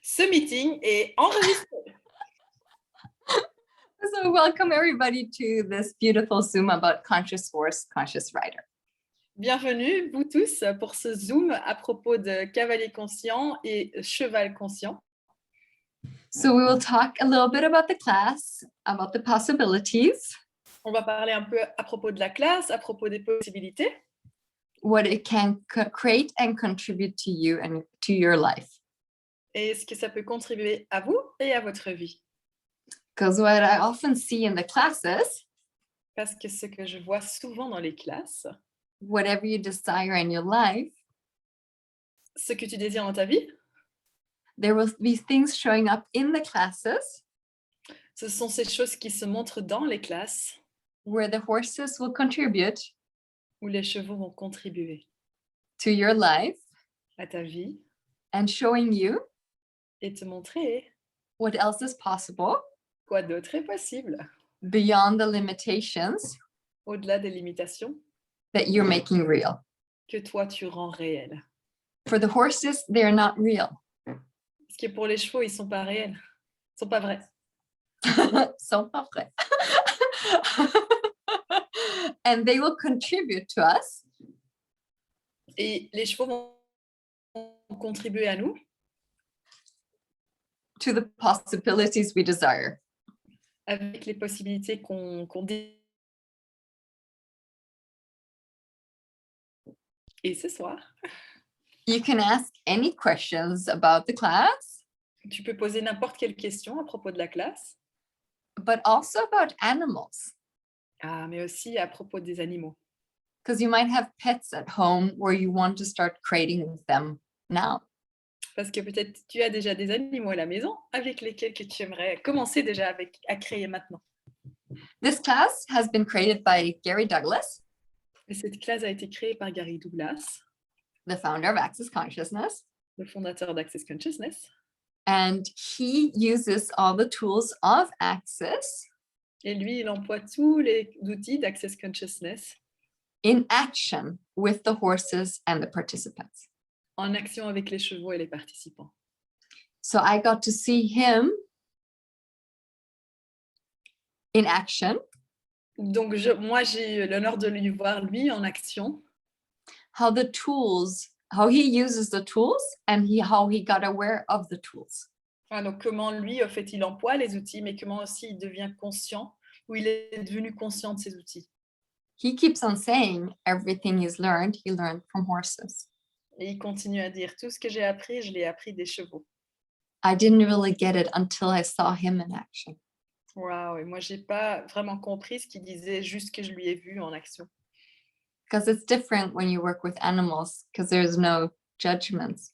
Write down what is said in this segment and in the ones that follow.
Ce meeting est enregistré. So welcome everybody to this beautiful Zoom about conscious horse, conscious rider. Bienvenue, vous tous, pour ce Zoom à propos de cavalier conscient et cheval conscient. So we will talk a little bit about the class, about the possibilities, On va parler un peu à propos de la classe, à propos des possibilités, what it can create and contribute to you and to your life. et ce que ça peut contribuer à vous et à votre vie. Because what I often see in the classes, Parce que ce que je vois souvent dans les classes, whatever you desire in your life, ce que tu désires dans ta vie, there will be things showing up in the classes ce sont ces choses qui se montrent dans les classes where the horses will contribute où les chevaux vont contribuer to your life à ta vie and showing you et te montrer what else is possible quoi d'autre est possible, beyond the limitations au-delà des limitations that you're making real. que toi tu rends réelles. For the horses, they're not real. Parce que pour les chevaux, ils sont pas réels, ils sont pas vrais. So pas vrai. And they will contribute to us Et les chevaux vont contribuer à nous to the possibilities we desire. avec les possibilités qu'on désire. Et ce soir, You can ask any questions about the class, tu peux poser n'importe quelle question à propos de la classe, but also about animals. mais aussi à propos des animaux. Because you might have pets at home where you want to start creating with them now. Parce que peut-être tu as déjà des animaux à la maison avec lesquels que tu aimerais commencer déjà à créer maintenant. This class has been created by Gary Douglas, Et cette classe a été créée par Gary Douglas, the founder of Access Consciousness, le fondateur d'Access Consciousness. and he uses all the tools of Access Et lui, il emploie tous les outils d'Access Consciousness in action with the horses and the participants. en action avec les chevaux et les participants. So I got to see him in action, Donc, moi, j'ai eu l'honneur de lui voir, lui, en action, how he uses the tools and how he got aware of the tools. donc comment lui, en fait, il emploie les outils, mais comment aussi il devient conscient, ou il est devenu conscient de ces outils. He keeps on saying everything he learned from horses. Et il continue à dire, tout ce que j'ai appris, je l'ai appris des chevaux. I didn't really get it until I saw him in action. Waouh, et moi, j'ai pas vraiment compris ce qu'il disait, juste que je lui ai vu en action. Because it's different when you work with animals, because there's no judgments.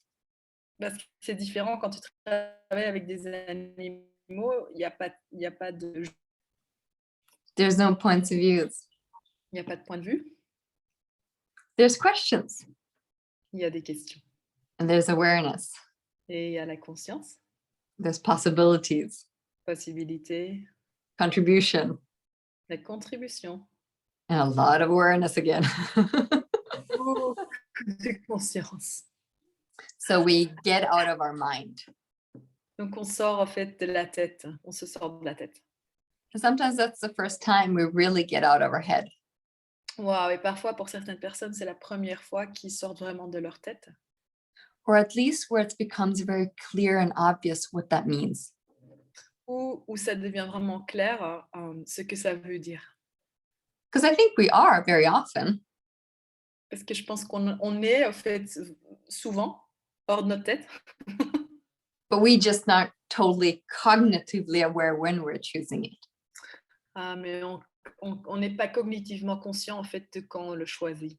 Parce que c'est différent quand tu travailles avec des animaux, il n'y a pas de... There's no points of views. Il n'y a pas de point de vue, There's questions il y a des questions. and there's awareness. Et il y a la conscience, There's possibilities, possibilité, contribution, la contribution, and a lot of awareness again. beaucoup de conscience. So we get out of our mind. Donc on sort en fait de la tête, on se sort de la tête. And sometimes that's the first time we really get out of our head. Waouh, et parfois pour certaines personnes, c'est la première fois qu'ils sortent vraiment de leur tête. Or at least where it becomes very clear and obvious what that means. Où ça devient vraiment clair ce que ça veut dire. Because I think we are very often, Parce que je pense qu'on est en fait souvent hors de notre tête, but we just not totally cognitively aware when we're choosing it. mais on n'est pas cognitivement conscient en fait de quand on le choisit.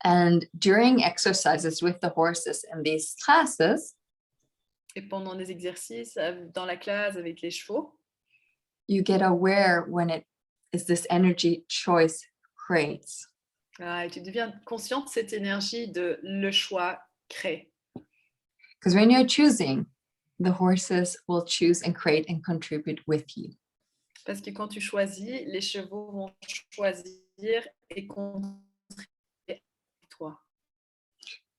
And during exercises with the horses in these classes, Et pendant des exercices dans la classe avec les chevaux, you get aware when it is this energy choice creates. et tu deviens conscient de cette énergie de le choix crée. Because when you're choosing, the horses will choose and create and contribute with you. Parce que quand tu choisis, les chevaux vont choisir et contribuer avec toi.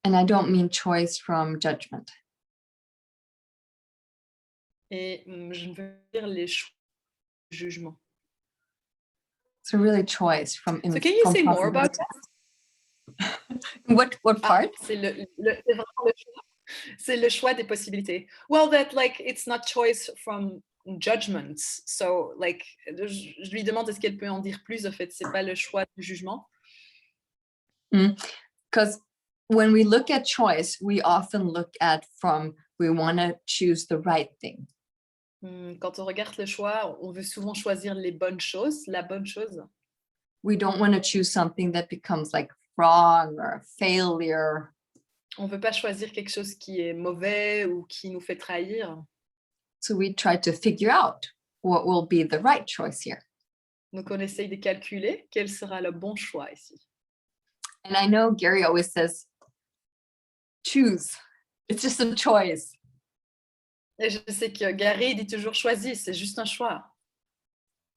And I don't mean choice from judgment. et je veux dire les choix de jugement. It's a really choice So can you from say more about possibility. that? What part? C'est c'est vraiment le choix. C'est le choix des possibilités. Well, that like it's not choice from judgments. So like je lui demande est-ce qu'elle peut en dire plus. En fait, c'est pas le choix du jugement. Because when we look at choice, we often look at from we want to choose the right thing. Quand on regarde le choix, on veut souvent choisir les bonnes choses, la bonne chose. We don't want to choose something that becomes like wrong or a failure. On veut pas choisir quelque chose qui est mauvais ou qui nous fait trahir. So we try to figure out what will be the right choice here. Donc on essaye de calculer quel sera le bon choix ici. And I know Gary always says, choose. It's just a choice. Et je sais que Gary dit toujours choisis, c'est juste un choix.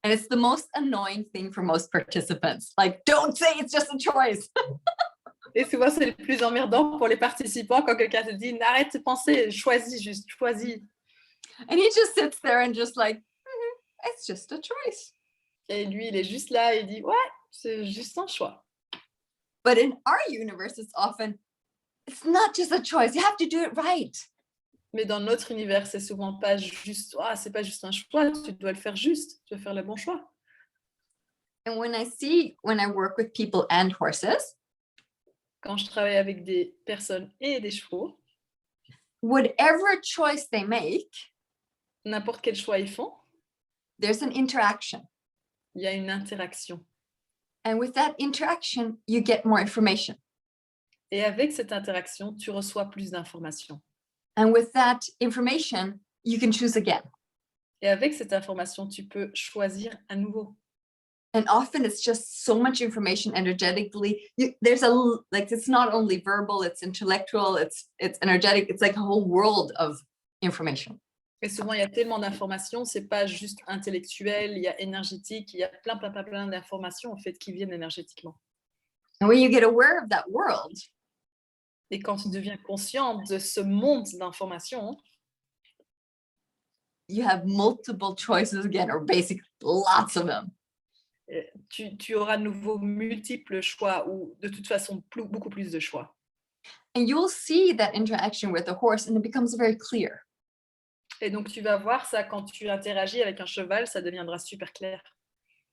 And it's the most annoying thing for most participants. Like, don't say it's just a choice. Et souvent, c'est le plus emmerdant pour les participants quand quelqu'un te dit arrête de penser, choisis, juste choisis. And he just sits there and just like, it's just a choice. Et lui, il est juste là et il dit ouais, c'est juste un choix. But in our universe, it's often, it's not just a choice. You have to do it right. Mais dans notre univers, c'est souvent pas juste, c'est pas juste un choix, tu dois le faire juste, tu dois faire le bon choix. And when I work with people and horses, Quand je travaille avec des personnes et des chevaux, whatever choice they make, n'importe quel choix ils font, there's an interaction. il y a une interaction. And with that interaction, you get more information. Et avec cette interaction, tu reçois plus d'informations. And with that information, you can choose again. Et avec cette information, tu peux choisir à nouveau. And often it's just so much information energetically. It's not only verbal, it's intellectual, it's energetic. It's like a whole world of information. Et souvent, il y a tellement d'informations, c'est pas juste intellectuel, il y a énergétique, il y a plein d'informations en fait qui viennent énergétiquement. And when you get aware of that world, et quand tu deviens conscient de ce monde d'informations, you have multiple choices again, or basically lots of them. Tu auras de nouveau multiples choix ou de toute façon beaucoup plus de choix. And you'll see that interaction with a horse and it becomes very clear. Et donc tu vas voir ça quand tu interagis avec un cheval, ça deviendra super clair.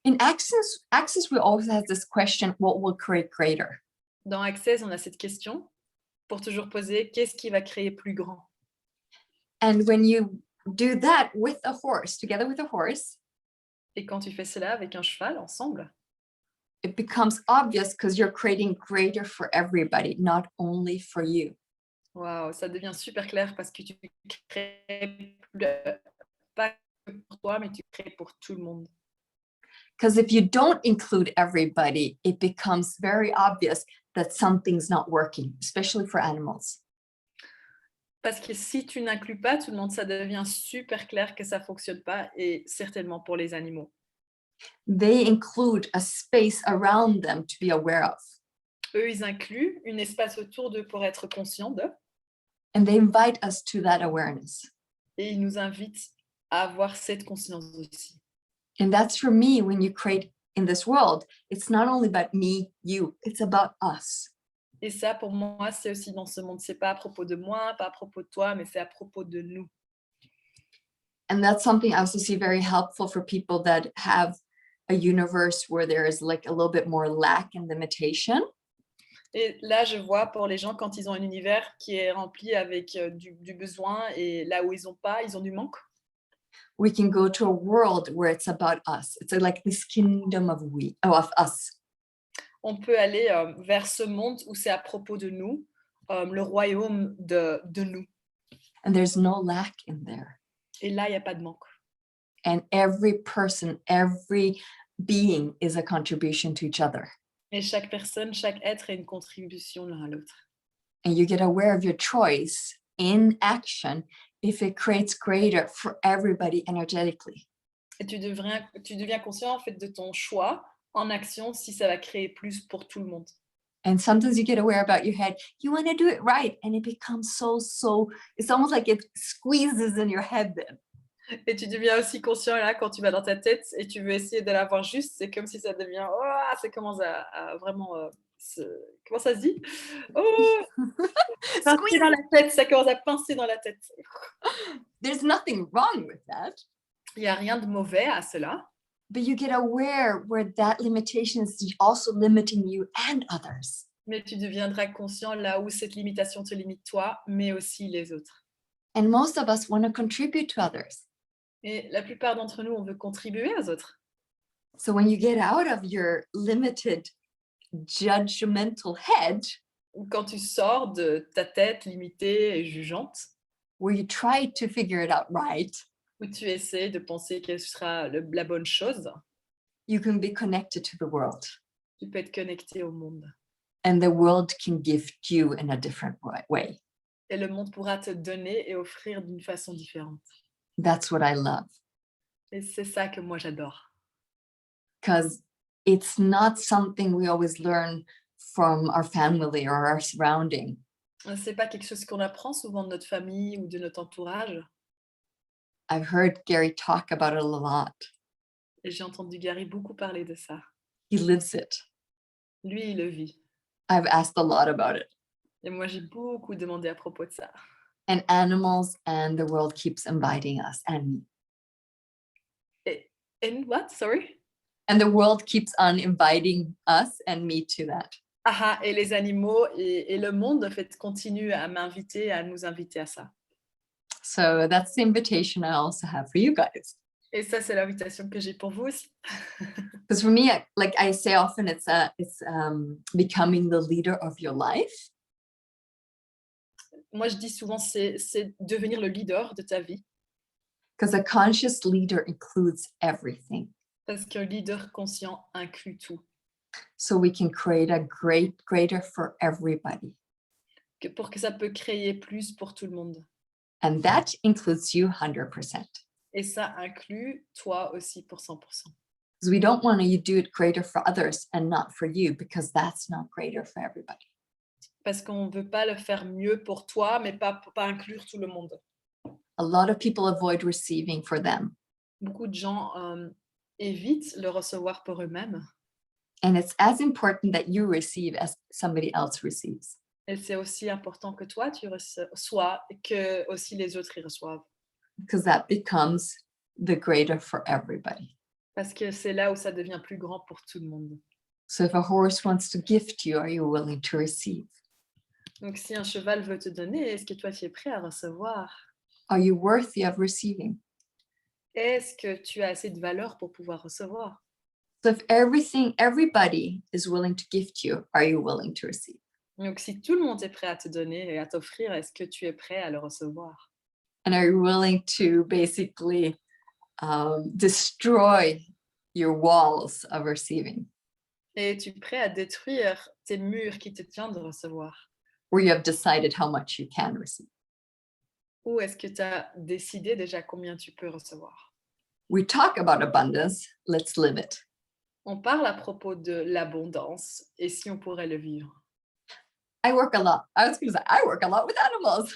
In Access, we always have this question, what will create greater? Dans Access, on a cette question pour toujours poser, qu'est-ce qui va créer plus grand? And when you do that with a horse, together with a horse, et quand tu fais cela avec un cheval ensemble, it becomes obvious because you're creating greater for everybody, not only for you. Wow, ça devient super clair parce que tu crées pas que pour toi, mais tu crées pour tout le monde. Because if you don't include everybody, it becomes very obvious that something's not working, especially for animals. Parce que si tu n'inclus pas tout le monde, ça devient super clair que ça ne fonctionne pas, et certainement pour les animaux. They include a space around them to be aware of. Eux, ils incluent un espace autour d'eux pour être conscients d'eux. And they invite us to that awareness. Et ils nous invitent à avoir cette conscience aussi. And that's for me, when you create in this world, it's not only about me, you, it's about us. Et ça, pour moi, c'est aussi dans ce monde. C'est pas à propos de moi, pas à propos de toi, mais c'est à propos de nous. And that's something I also see very helpful for people that have a universe where there is like a little bit more lack and limitation. Et là, je vois pour les gens quand ils ont un univers qui est rempli avec du besoin, et là où ils ont du manque. We can go to a world where it's about us. It's like this kingdom of us. On peut aller vers ce monde où c'est à propos de nous, le royaume de nous. And there's no lack in there. Et là, il n'y a pas de manque. And every person, every being is a contribution to each other. Et chaque personne, chaque être a une contribution l'un à l'autre. And you get aware of your choice in action if it creates greater for everybody energetically. Et tu deviens conscient en fait de ton choix en action si ça va créer plus pour tout le monde. And sometimes you get aware about your head. You want to do it right. And it becomes so, it's almost like it squeezes in your head then. Et tu deviens aussi conscient là quand tu vas dans ta tête et tu veux essayer de l'avoir juste, c'est comme si ça devient oh, ça commence à vraiment comment ça se dit? Oh, pincer dans Squeeze. la tête, ça commence à pincer dans la tête. There's nothing wrong with that. Il n'y a rien de mauvais à cela, But you get aware where that limitation is also limiting you and others. mais tu deviendras conscient là où cette limitation te limite toi, mais aussi les autres. And most of us want to contribute to others. Et la plupart d'entre nous, on veut contribuer aux autres. So when you get out of your limited judgmental head, Quand tu sors de ta tête limitée et jugeante, where you try to figure it out right, où tu essaies de penser quelle sera la bonne chose, you can be connected to the world. tu peux être connecté au monde. And the world can gift you in a different way. Et le monde pourra te donner et offrir d'une façon différente. That's what I love. Et c'est ça que moi j'adore. Because it's not something we always learn from our family or our surrounding. C'est pas quelque chose qu'on apprend souvent de notre famille ou de notre entourage. I've heard Gary talk about it a lot. Et j'ai entendu Gary beaucoup parler de ça. He lives it. Lui, il le vit. I've asked a lot about it. Et moi, j'ai beaucoup demandé à propos de ça. And animals and the world keeps inviting us and me. And what? Sorry? And the world keeps on inviting us and me to that. Ah, et les animaux et le monde, en fait, continuent à m'inviter, à nous inviter à ça. So that's the invitation I also have for you guys. Et ça, c'est l'invitation que j'ai pour vous aussi. Because for me, like I say often, it's becoming the leader of your life. Moi, je dis souvent, c'est devenir le leader de ta vie. Because a conscious leader includes everything. Parce qu'un leader conscient inclut tout. So we can create a greater for everybody. Pour que ça peut créer plus pour tout le monde. And that includes you 100%. Et ça inclut toi aussi pour 100%. Because we don't want to do it greater for others and not for you, because that's not greater for everybody. Parce qu'on ne veut pas le faire mieux pour toi, mais pas inclure tout le monde. A lot of people avoid receiving for them. Beaucoup de gens évitent le recevoir pour eux-mêmes. And it's as important that you receive as somebody else receives. Et c'est aussi important que toi, tu reçois et que aussi les autres y reçoivent. Because that becomes the greater for everybody. Parce que c'est là où ça devient plus grand pour tout le monde. So if a horse wants to gift you, are you willing to receive? Donc si un cheval veut te donner, est-ce que toi tu es prêt à recevoir? Are you worthy of receiving? Est-ce que tu as assez de valeur pour pouvoir recevoir? So if everybody is willing to gift you, are you willing to receive? Donc si tout le monde est prêt à te donner et à t'offrir, est-ce que tu es prêt à le recevoir? And are you willing to basically destroy your walls of receiving? Et es-tu prêt à détruire tes murs qui te tiennent de recevoir? Where you have decided how much you can receive? Ou est-ce que tu as décidé déjà combien tu peux recevoir? We talk about abundance, let's live it. On parle à propos de l'abondance et si on pourrait le vivre. I work a lot. I was going to say, I work a lot with animals.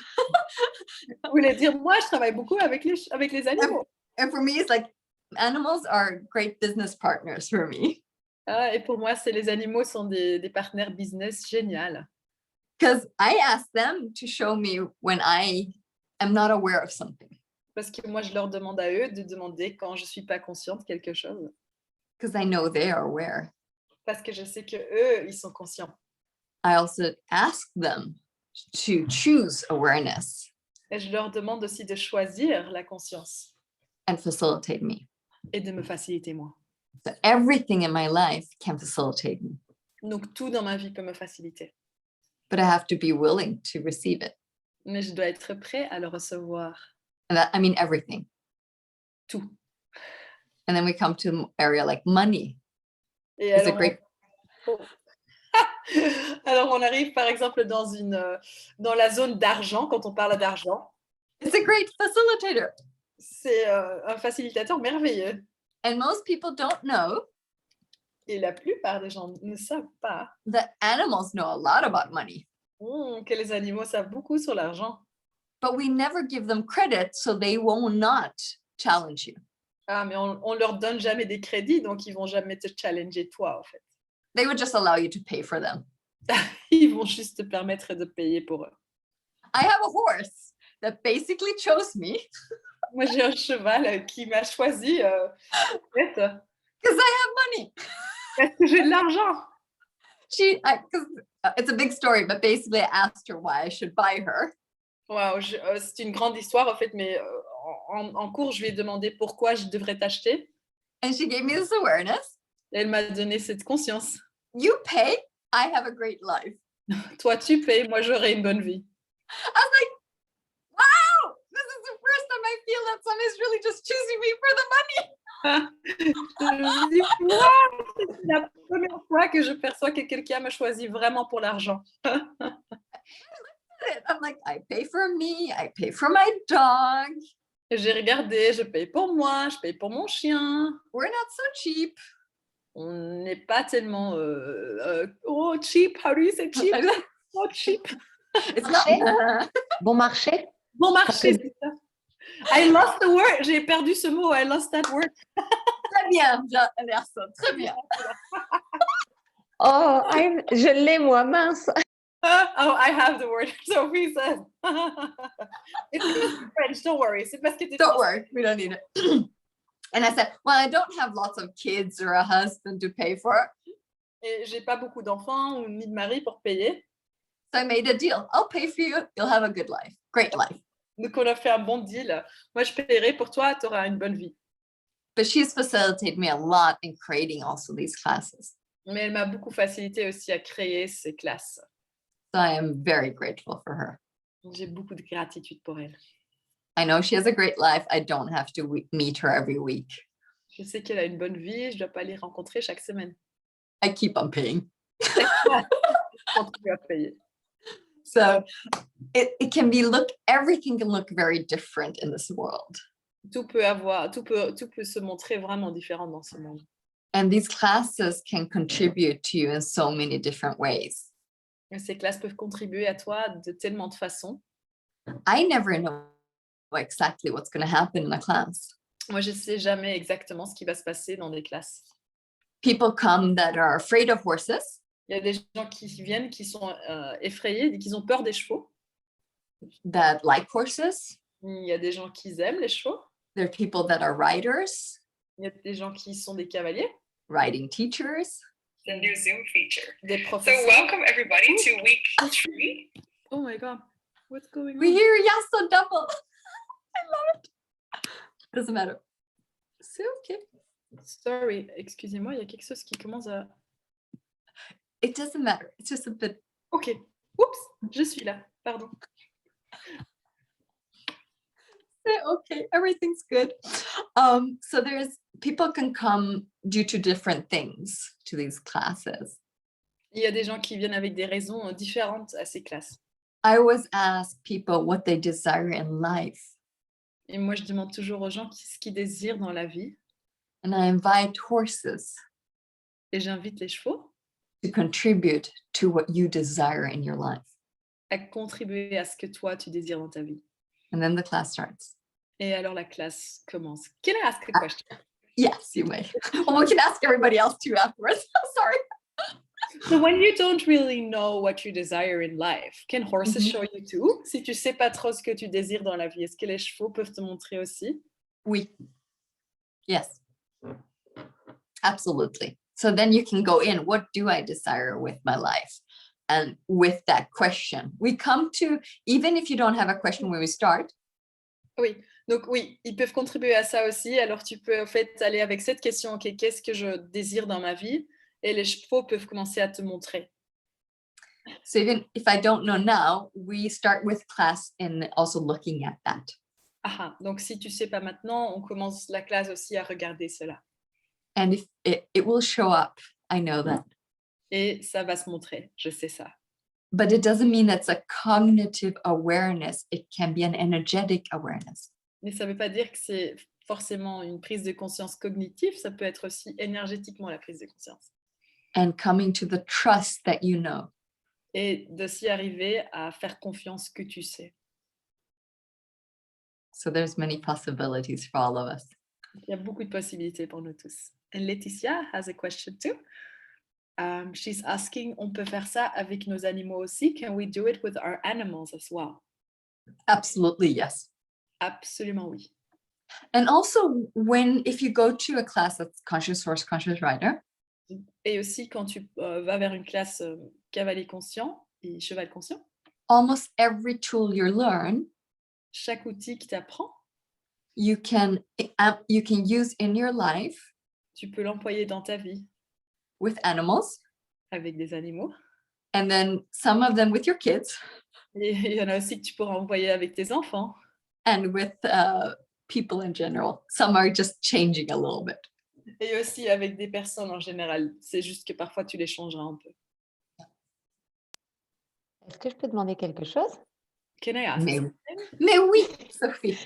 Vous voulez dire, moi, je travaille beaucoup avec les animaux. And for me, it's like animals are great business partners for me. Et pour moi, les animaux sont des partenaires business géniaux. Because I ask them to show me when I am not aware of something. Parce que moi, je leur demande à eux de demander quand je ne suis pas consciente de quelque chose. Because I know they are aware. Parce que je sais que eux, ils sont conscients. I also ask them to choose awareness. Et je leur demande aussi de choisir la conscience. And facilitate me. Et de me faciliter moi. So everything in my life can facilitate me. Donc tout dans ma vie peut me faciliter. But I have to be willing to receive it. Mais je dois être prêt à le recevoir. And that, I mean everything. Tout. And then we come to an area like money. Et It's alors, a great. Alors on arrive par exemple dans la zone d'argent, quand on parle d'argent. It's a great facilitator. C'est un facilitateur merveilleux. And most people don't know Et la plupart des gens ne savent pas that animals know a lot about money. Que les animaux savent beaucoup sur l'argent. But we never give them credit, so they will not challenge you. Ah, mais on leur donne jamais des crédits, donc ils vont jamais te challenger toi, en fait. They would just allow you to pay for them. Ils vont juste te permettre de payer pour eux. I have a horse that basically chose me Moi, j'ai un cheval qui m'a choisi, en fait, because I have money. parce que j'ai de l'argent. It's a big story, but basically I asked her why I should buy her. Wow, c'est une grande histoire, en fait, mais en cours, je lui ai demandé pourquoi je devrais t'acheter. And she gave me this awareness. Et elle m'a donné cette conscience. You pay, I have a great life. Toi, tu payes, moi, j'aurai une bonne vie. I was like, wow, this is the first time I feel that somebody's really just choosing me for the money. Je me dis, wow, c'est la première fois que je perçois que quelqu'un me choisit vraiment pour l'argent. I'm like, I pay for me, I pay for my dog. J'ai regardé, je paye pour moi, je paye pour mon chien. We're not so cheap. On n'est pas tellement oh cheap, how do you say cheap? Oh cheap. It's not. Bon marché. Bon marché, c'est ça. I lost the word. J'ai perdu ce mot. I lost that word. Très bien, Anderson, très bien. Oh, je l'ai moi, mince. Oh, I have the word. Sophie says. It's French, don't worry. C'est parce que t'es Don't worry, we don't need it. And I said, well, I don't have lots of kids or a husband to pay for. Et j'ai pas beaucoup d'enfants ou ni de mari pour payer. So I made a deal. I'll pay for you. You'll have a good life. Great life. Donc on a fait un bon deal. Moi je paierai pour toi, tu auras une bonne vie. But she's facilitated me a lot in creating also these classes. Mais elle m'a beaucoup facilité aussi à créer ces classes. So I am very grateful for her. Donc, j'ai beaucoup de gratitude pour elle. I know she has a great life. I don't have to meet her every week. Je sais qu'elle a une bonne vie, je ne dois pas les rencontrer chaque semaine. I keep on paying. Je continue à payer. So it can be everything can look very different in this world. Tout peut se montrer vraiment différent dans ce monde. And these classes can contribute to you in so many different ways. Et ces classes peuvent contribuer à toi de tellement de façons. I never know exactly what's going to happen in a class. Moi, je ne sais jamais exactement ce qui va se passer dans des classes. People come that are afraid of horses. Il y a des gens qui viennent, qui sont effrayés, qui ont peur des chevaux. That like horses. Il y a des gens qui aiment les chevaux. There are people that are riders. Il y a des gens qui sont des cavaliers. Riding teachers. The new Zoom feature. Des So professeurs. welcome everybody to week 3. Oh my God, what's going on? We hear yes so double. I love it. Doesn't matter. C'est okay. Sorry, excusez-moi, il y a quelque chose qui commence à... It doesn't matter. It's just a bit. Ok, oups, je suis là, pardon. Okay, everything's good. So people can come due to different things to these classes. Il y a des gens qui viennent avec des raisons différentes à ces classes. I always ask people what they desire in life. Et moi, je demande toujours aux gens ce qu'ils désirent dans la vie. And I invite horses Et j'invite les chevaux to contribute to what you desire in your life. à contribuer à ce que toi, tu désires dans ta vie. And then the class starts. Et alors, la classe commence. Can I ask a question? Yes, you may. Well, we can ask everybody else too afterwards. Sorry. So when you don't really know what you desire in life, can horses show you too? Si tu sais pas trop ce que tu désires dans la vie, est-ce que les chevaux peuvent te montrer aussi? Oui. Yes. Absolutely. So then you can go in, what do I desire with my life? And with that question, we come to, even if you don't have a question when we start. Oui, donc oui, ils peuvent contribuer à ça aussi. Alors tu peux en fait aller avec cette question, ok, qu'est-ce que je désire dans ma vie? Et les chevaux peuvent commencer à te montrer. So even if I don't know now, we start with class and also looking at that. Ah, donc si tu sais pas maintenant, on commence la classe aussi à regarder cela. And if it will show up, I know that. Et ça va se montrer, je sais ça. But it doesn't mean it's a cognitive awareness. It can be an energetic awareness. Mais ça ne veut pas dire que c'est forcément une prise de conscience cognitive, ça peut être aussi énergétiquement la prise de conscience. And coming to the trust that you know. Et de s'y arriver à faire confiance que tu sais. So there's many possibilities for all of us. Il y a beaucoup de possibilités pour nous tous. And Laetitia has a question too. She's asking, on peut faire ça avec nos animaux aussi? Can we do it with our animals as well? Absolutely, yes. Absolument oui. And also if you go to a class that's conscious horse, conscious rider, Et aussi quand tu vas vers une classe cavalier conscient et cheval conscient, almost every tool you learn, chaque outil qui t'apprend, you can use in your life tu peux l'employer dans ta vie with animals, avec des animaux. and then some of them with your kids, Et il y en a aussi que tu pourras employer avec tes enfants. and with people in general. Some are just changing a little bit. Et aussi avec des personnes en général. C'est juste que parfois tu les changeras un peu. Est-ce que je peux demander quelque chose? Can I ask? Mais oui, Sophie.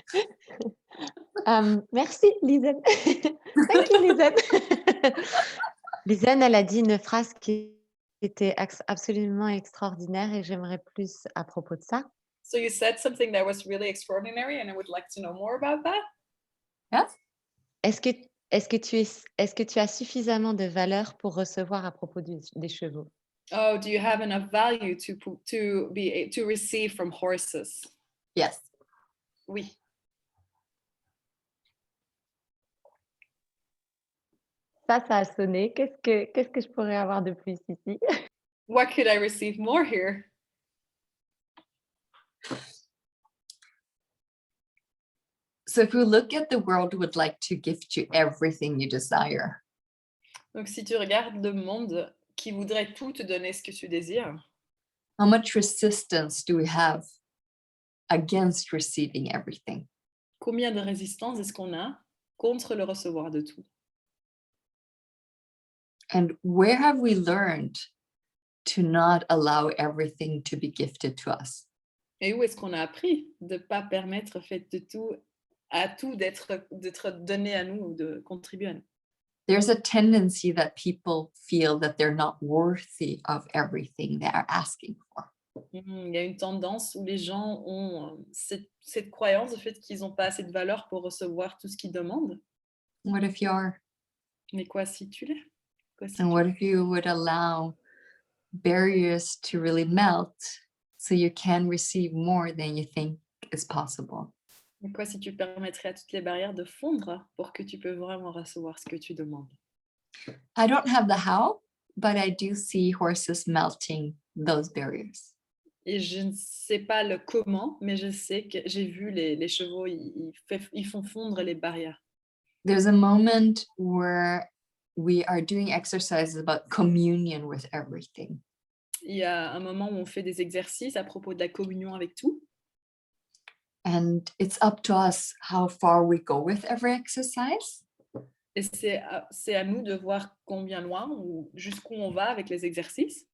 Merci, Lisen. Thank you, Lisen. Lisen, elle a dit une phrase qui était absolument extraordinaire et j'aimerais plus à propos de ça. So you said something that was really extraordinary and I would like to know more about that. Yes. Est-ce que tu as suffisamment de valeur pour recevoir à propos des chevaux? Oh, do you have enough value to receive from horses? Yes. Oui. Ça a sonné. Qu'est-ce que je pourrais avoir de plus ici? What could I receive more here? So if you look at the world would like to gift you everything you desire, Donc si tu regardes le monde qui voudrait tout te donner ce que tu désires, how much resistance do we have against receiving everything? combien de résistance est-ce qu'on a contre le recevoir de tout? And where have we learned to not allow everything to be gifted to us? Et où est-ce qu'on a appris de ne pas permettre fait de tout à tout d'être donné à nous ou de contribuer à nous? There's a tendency that people feel that they're not worthy of everything they are asking for. Il y a une tendance où les gens ont cette croyance au fait qu'ils n'ont pas assez de valeur pour recevoir tout ce qu'ils demandent. What if you are? Mais quoi si tu l'es? Quoi si And tu what if you would allow barriers to really melt so you can receive more than you think is possible? Mais quoi si tu permettrais à toutes les barrières de fondre pour que tu peux vraiment recevoir ce que tu demandes? I don't have the how, but I do see horses melting those barriers. Et je ne sais pas le comment, mais je sais que j'ai vu les chevaux, ils font fondre les barrières. There's a moment where we are doing exercises about communion with everything. Il y a un moment où on fait des exercices à propos de la communion avec tout. And it's up to us how far we go with every exercise. Et c'est à nous de voir combien loin ou jusqu'où on va avec les exercices.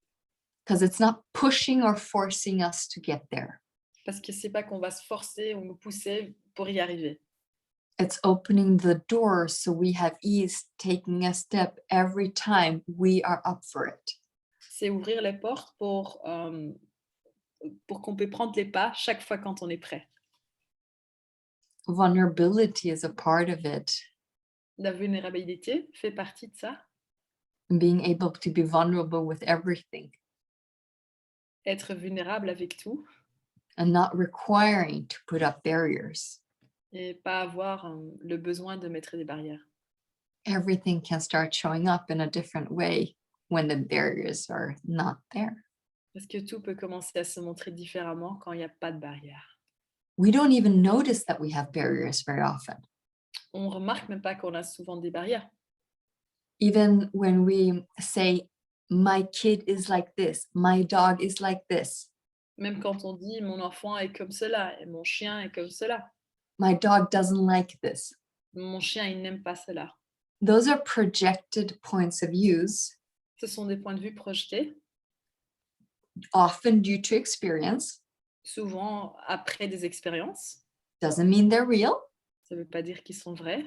Because it's not pushing or forcing us to get there. Parce que c'est pas qu'on va se forcer ou nous pousser pour y arriver. It's opening the door so we have ease taking a step every time we are up for it. C'est ouvrir les portes pour qu'on peut prendre les pas chaque fois quand on est prêt. Vulnerability is a part of it. La vulnérabilité fait partie de ça. Being able to be vulnerable with everything. Être vulnérable avec tout. And not requiring to put up barriers. Et pas avoir le besoin de mettre des barrières. Everything can start showing up in a different way when the barriers are not there. Parce que tout peut commencer à se montrer différemment quand il n'y a pas de barrière. We don't even notice that we have barriers very often. On remarque même pas qu'on a souvent des barrières. Even when we say, my kid is like this, my dog is like this. Même quand on dit mon enfant est comme cela et mon chien est comme cela. My dog doesn't like this. Mon chien, il n'aime pas cela. Those are projected points of views, Ce sont des points de vue projetés, often due to experience. souvent après des expériences. Doesn't mean they're real, Ça ne veut pas dire qu'ils sont vrais,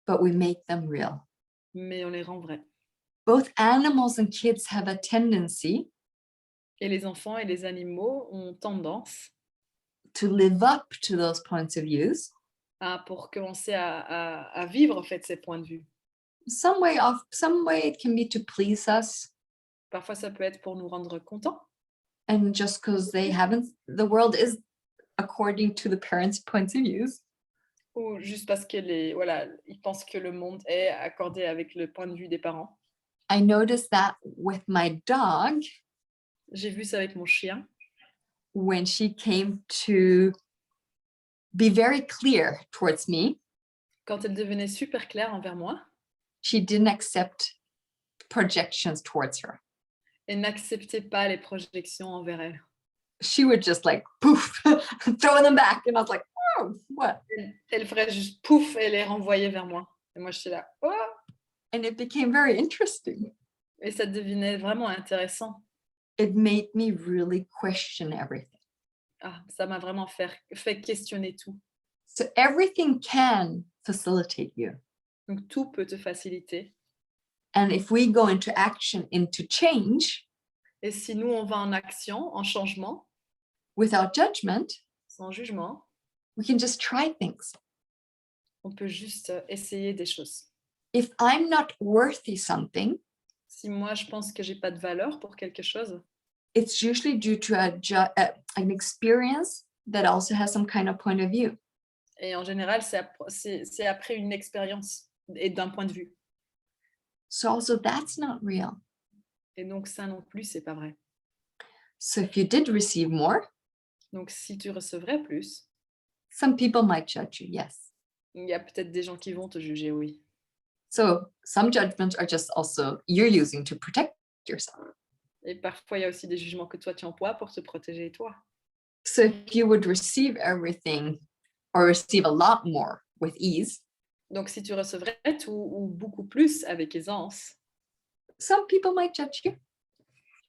but we make them real. mais on les rend vrais. Both animals and kids have a tendency Et les enfants et les animaux ont tendance to live up to those points of views pour commencer à vivre en fait ces points de vue. Some way it can be to please us, Parfois, ça peut être pour nous rendre contents. and just because the world is according to the parents' points of views. Ou juste parce que ils pensent que le monde est accordé avec le point de vue des parents. I noticed that with my dog J'ai vu ça avec mon chien. when she came to be very clear towards me. Quand elle devenait super claire envers moi, She didn't accept projections towards her. elle n'acceptait pas les projections envers elle. She would just like poof, throwing them back, and I was like, oh, what? Elle ferait juste pouf et les renvoyer vers moi. Et moi, j'étais là, oh! And it became very interesting. Et ça devenait vraiment intéressant. It made me really question everything. Ça m'a vraiment fait questionner tout. So everything can facilitate you. Donc, tout peut te faciliter. And if we go into action, into change, Et si nous, on va en action, en changement, without judgment, sans jugement, we can just try things. on peut juste essayer des choses. If I'm not worthy something, Si moi, je pense que j'ai pas de valeur pour quelque chose, it's usually due to an experience that also has some kind of point of view. et en général, c'est après une expérience et d'un point de vue. So also that's not real. Et donc, ça non plus, c'est pas vrai. So if you did receive more, Donc, si tu recevrais plus, some people might judge you, yes. il y a peut-être des gens qui vont te juger, oui. So some judgments are just also you're using to protect yourself. Et parfois, il y a aussi des jugements que toi, tu emploies pour te protéger toi. So if you would receive everything or receive a lot more with ease, Donc, si tu recevrais tout ou beaucoup plus avec aisance, some people might judge you.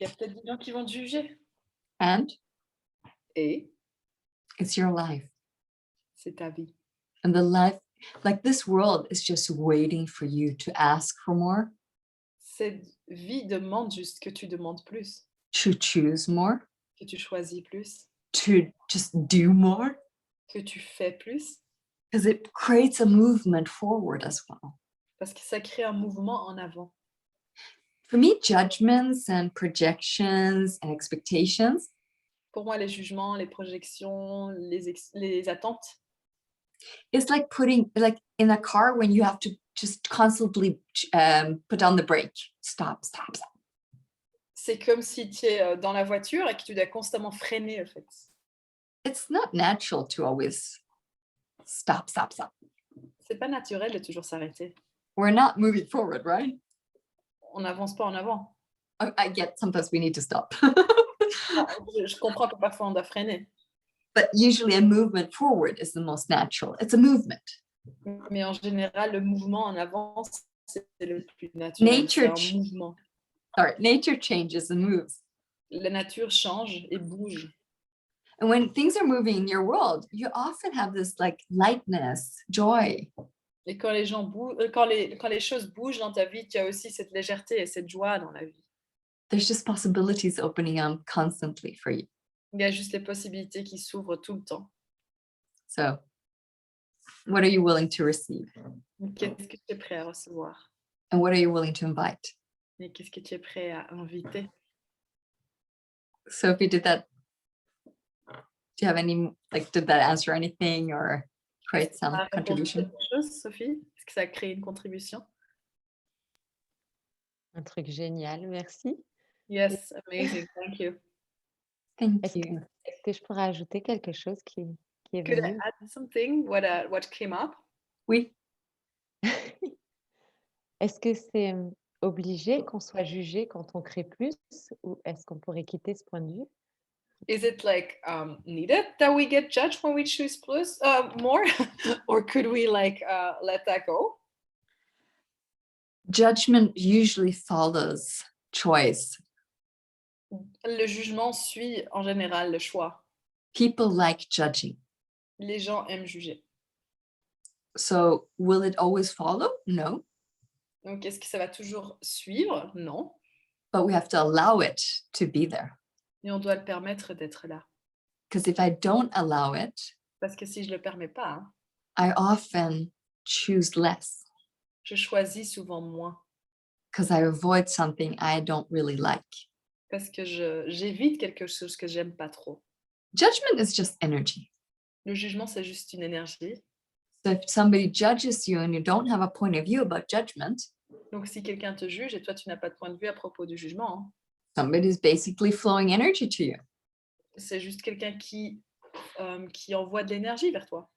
il y a peut-être des gens qui vont te juger. And Et it's your life. c'est ta vie. And the life, like this world is just waiting for you to ask for more, Cette vie demande juste que tu demandes plus, to choose more, que tu choisis plus, to just do more, que tu fais plus, because it creates a movement forward as well. parce que ça crée un mouvement en avant. For me, judgments and projections and expectations, Pour moi, les jugements, les projections, les attentes, it's like putting, like in a car when you have to just constantly put on the brake. Stop, stop, stop. c'est comme si tu es dans la voiture et que tu dois constamment freiner, en fait. It's not natural to always stop, stop, stop. C'est pas naturel de toujours s'arrêter. We're not moving forward, right? On n'avance pas en avant. I get sometimes we need to stop. Je comprends que parfois on doit freiner. But usually a movement forward is the most natural. It's a movement. Mais en général, le mouvement en avant, c'est le plus naturel. C'est un mouvement. Nature changes and moves. La nature change et bouge. And when things are moving in your world, you often have this like lightness, joy. Et quand les gens bougent, quand les choses bougent dans ta vie, tu as aussi cette légèreté et cette joie dans la vie. There's just possibilities opening up constantly for you. Il y a juste les possibilités qui s'ouvrent tout le temps. So, what are you willing to receive? Qu'est-ce que tu es prêt à recevoir? And what are you willing to invite? Et qu'est-ce que tu es prêt à inviter? So if you did that, do you have any, like, did that answer anything or create some Ça a répondu contribution? quelque chose, Sophie? Est-ce que ça a créé une contribution? Un truc génial, merci. Yes, amazing, thank you. Thank Est-ce you. est-ce que je pourrais ajouter quelque chose qui est Could I venu? add something? What came up? Oui. Est-ce que c'est obligé qu'on soit jugé quand on crée plus ou est-ce qu'on pourrait quitter ce point de vue? Is it like needed that we get judged when we choose plus more, or could we like let that go? Judgment usually follows choice. Le jugement suit en général le choix. People like judging. Les gens aiment juger. So will it always follow? No. Donc, est-ce que ça va toujours suivre? Non. But we have to allow it to be there. Mais on doit le permettre d'être là. Because if I don't allow it, Parce que si je le permets pas, hein, I often choose less Je choisis souvent moins because I avoid something I don't really like. parce que j'évite quelque chose que j'aime pas trop. Judgment is just energy. Le jugement, c'est juste une énergie. So if somebody judges you and you don't have a point of view about judgment, Donc, si quelqu'un te juge et toi, tu n'as pas de point de vue à propos du jugement, somebody's basically flowing energy to you. c'est juste quelqu'un qui envoie de l'énergie vers toi.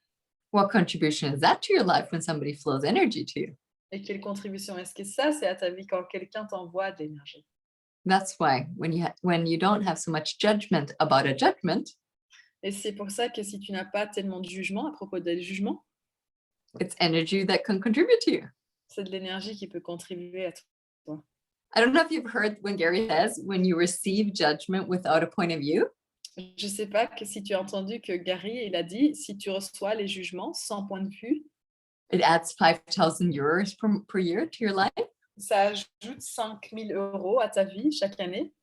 What contribution is that to your life when somebody flows energy to you? Et quelle contribution est-ce que ça, c'est à ta vie quand quelqu'un t'envoie de l'énergie? That's why when you don't have so much judgment about a judgment, Et c'est pour ça que si tu n'as pas tellement de jugement à propos des jugements, it's energy that can contribute to you. c'est de l'énergie qui peut contribuer à toi. I don't know if you've heard when Gary says, when you receive judgment without a point of view, Je ne sais pas que si tu as entendu que Gary, il a dit, si tu reçois les jugements sans point de vue, it adds 5,000 euros per year to your life. ça ajoute 5 000 € à ta vie chaque année.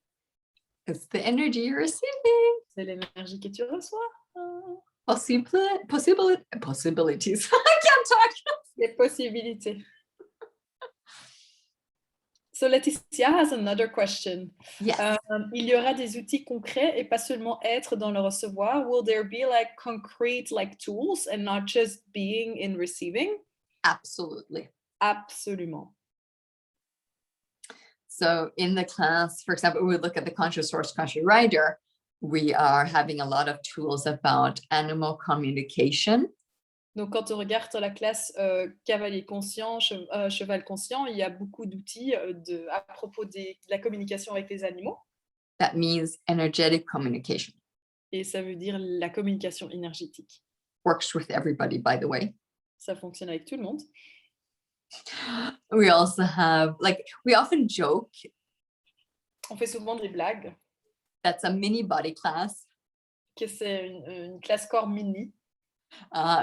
It's the energy you're receiving. C'est l'énergie que tu reçois. Possibilities. I can't talk. Les possibilités. So Laetitia has another question. Yes. Il y aura des outils concrets et pas seulement être dans le recevoir. Will there be like concrete like tools and not just being in receiving? Absolutely. Absolument. So in the class, for example, we look at the conscious source, conscious rider. We are having a lot of tools about animal communication. Donc, quand on regarde la classe cavalier conscient, cheval conscient, il y a beaucoup d'outils à propos de la communication avec les animaux. That means energetic communication. Et ça veut dire la communication énergétique. Works with everybody, by the way. Ça fonctionne avec tout le monde. We also have, we often joke. On fait souvent des blagues. That's a mini body class. Que c'est une classe corps mini.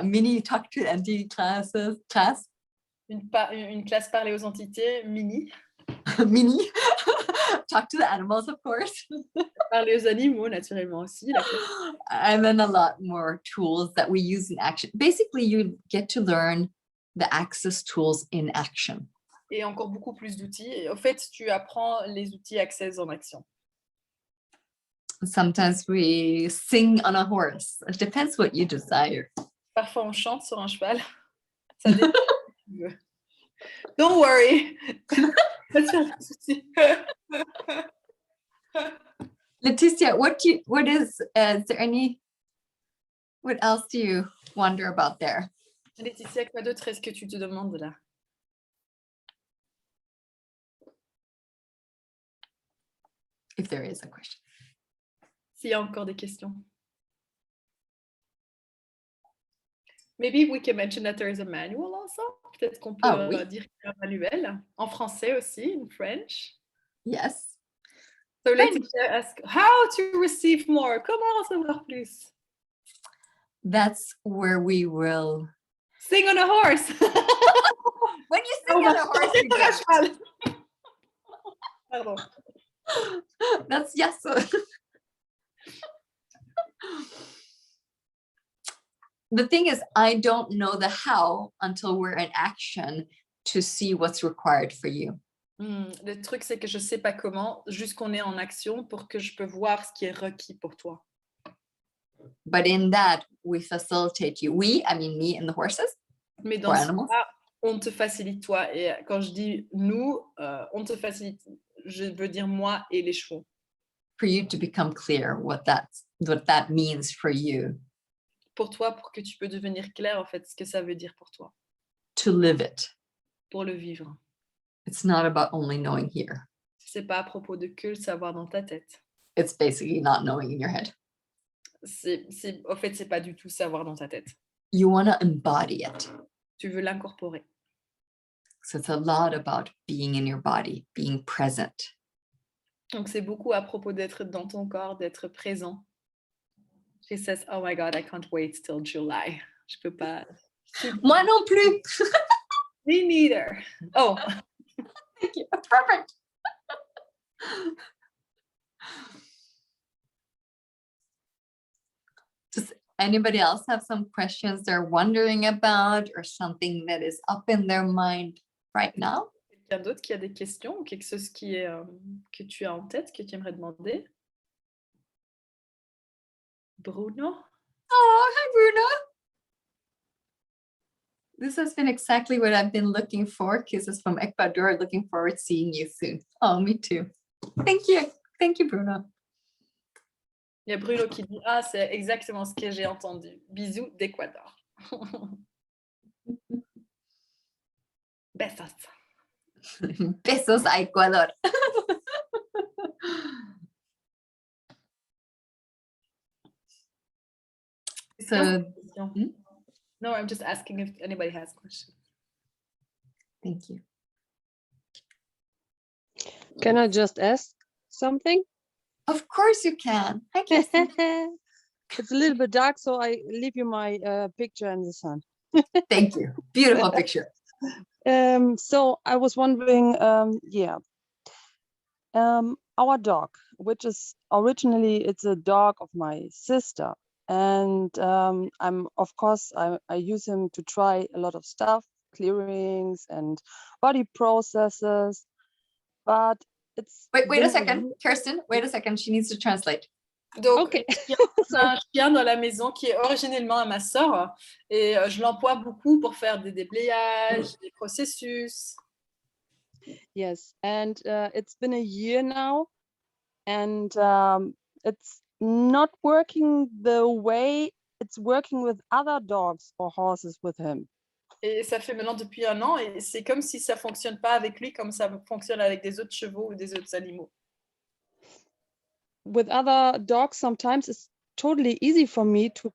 Mini talk to entity class. Une classe parler aux entités mini. Mini. Talk to the animals, of course. Parler aux animaux, naturellement aussi. And then a lot more tools that we use in action. Basically, you get to learn the access tools in action. Et encore beaucoup plus d'outils. Et en fait, tu apprends les outils Access en action. Sometimes we sing on a horse. It depends what you desire. Parfois, on chante sur un cheval. Ça dépend de ce que tu veux. Don't worry. Laetitia, what else do you wonder about there? Laetitia, quoi d'autre est-ce que tu te demandes là? If there is a question. S'il y a encore des questions. Maybe we can mention that there is a manual also. Peut-être qu'on peut dire qu'il y a un manuel. En français aussi, in French. Yes. So Laetitia asks, how to receive more? Comment recevoir plus? That's where we will sing on a horse. When you sing on a horse, you get... Pardon. That's yes. The thing is, I don't know the how until we're in action to see what's required for you. Le truc, c'est que je sais pas comment, jusqu'on est en action pour que je peux voir ce qui est requis pour toi. But in that, we facilitate you. We, I mean me and the horses. Mais dans ce cas, on te facilite toi. Et quand je dis nous, on te facilite, je veux dire moi et les chevaux. For you to become clear what that means for you. Pour toi, pour que tu peux devenir clair en fait ce que ça veut dire pour toi. To live it. Pour le vivre. It's not about only knowing here. C'est pas à propos de que le savoir dans ta tête. It's basically not knowing in your head. En fait, c'est pas du tout savoir dans ta tête. You want to embody it. Tu veux l'incorporer. So it's a lot about being in your body, being present. Donc c'est beaucoup à propos d'être dans ton corps, d'être présent. She says, oh my God, I can't wait till July. Je peux pas. Moi non plus. Me neither. Oh. Thank you. Perfect. Anybody else have some questions they're wondering about or something that is up in their mind right now? Quelqu'un d'autre qui a des questions ou quelque chose qui est, que tu as en tête, que tu aimerais demander? Bruno? Oh, hi, Bruno. This has been exactly what I've been looking for. Kisses from Ecuador. Looking forward to seeing you soon. Oh, me too. Thank you. Thank you, Bruno. Il y a Bruno qui dit ah, c'est exactement ce que j'ai entendu. Bisous d'Équateur. Besos. Besos a Ecuador. So, No, I'm just asking if anybody has questions. thank you. Can I just ask something? Of course you can. Hi, Kirsten. It's a little bit dark, so I leave you my picture in the sun. Thank you. Beautiful picture. So I was wondering, our dog, which is originally it's a dog of my sister, and I use him to try a lot of stuff, clearings and body processes, but it's Wait a second, Kirsten. Wait a second. She needs to translate. Donc, Okay. il y a un chien dans la maison qui est originellement à ma sœur et je l'emploie beaucoup pour faire des déblayages, des processus. Yes, and it's been a year now, and it's not working the way it's working with other dogs or horses with him. Et ça fait maintenant depuis 1 an et c'est comme si ça fonctionne pas avec lui comme ça fonctionne avec des autres chevaux ou des autres animaux. With other dogs, sometimes it's totally easy for me to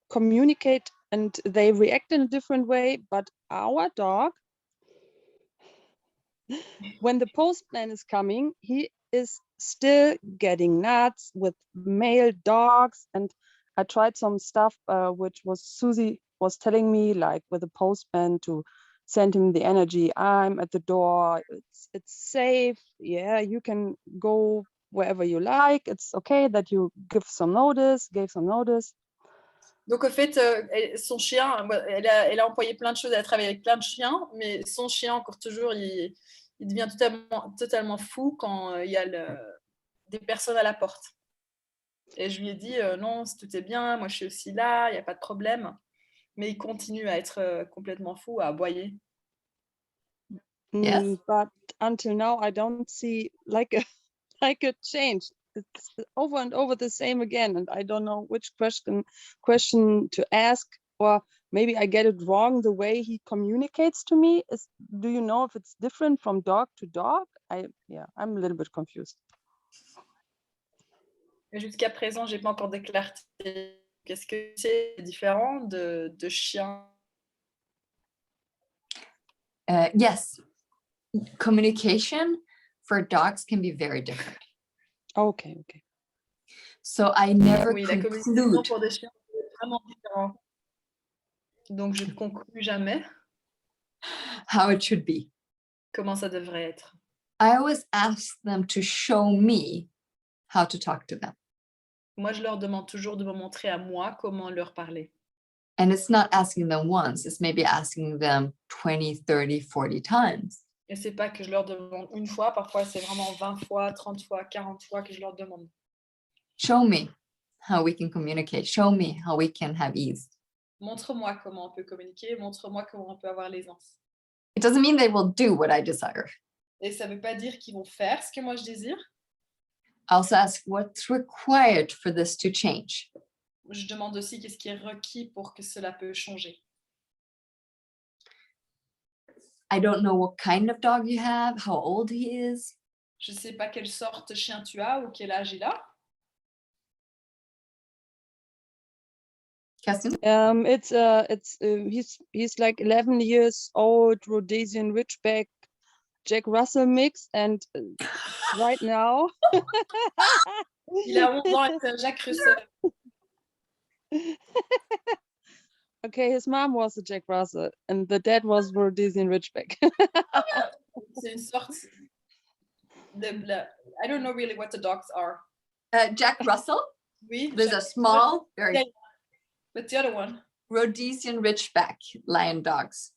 communicate and they react in a different way, but our dog, when the postman is coming, he is still getting nuts with male dogs. And I tried some stuff which was Susie was telling me, like with the postman, to send him the energy. I'm at the door. It's safe. Yeah, you can go wherever you like. It's okay that you gave some notice. Donc, en fait, son chien, elle a employé plein de choses, elle a travaillé avec plein de chiens, mais son chien, encore toujours, il devient totalement fou quand il y a des personnes à la porte. Et je lui ai dit, non, tout est bien, moi je suis aussi là, il n'y a pas de problème. Mais il continue à être complètement fou, à aboyer. Yes. But until now, I don't see like a change. It's over and over the same again, and I don't know which question to ask, or maybe I get it wrong. The way he communicates to me do you know if it's different from dog to dog? I'm a little bit confused. Mais jusqu'à présent, j'ai pas encore de clarté. Qu'est-ce que c'est différent de chien? Yes. Communication for dogs can be very different. Okay. So I never Oui, la communication conclude. pour des chiens est vraiment différente. Donc, je ne conclus jamais How it should be. comment ça devrait être. I always ask them to show me how to talk to them. Moi, je leur demande toujours de me montrer à moi comment leur parler. And it's not asking them once, it's maybe asking them 20, 30, 40 times. Et c'est pas que je leur demande une fois, parfois c'est vraiment 20 fois, 30 fois, 40 fois que je leur demande. Show me how we can communicate. Show me how we can have ease. Montre-moi comment on peut communiquer, montre-moi comment on peut avoir l'aisance. It doesn't mean they will do what I desire. Et ça veut pas dire qu'ils vont faire ce que moi je désire. I also ask what's required for this to change. Je demande aussi qu'est-ce qui est requis pour que cela peut changer. I don't know what kind of dog you have, how old he is. Je sais pas quelle sorte de chien tu as ou quel âge il a. Kerstin? He's like 11 years old, Rhodesian Ridgeback, Jack Russell mix, and right now. Il a 11 ans et c'est un Jack Russell. Okay, his mom was a Jack Russell and the dad was Rhodesian Ridgeback. C'est une sorte I don't know really what the dogs are. Jack Russell. Oui. There's a small, very. But the other one, Rhodesian Ridgeback lion dogs.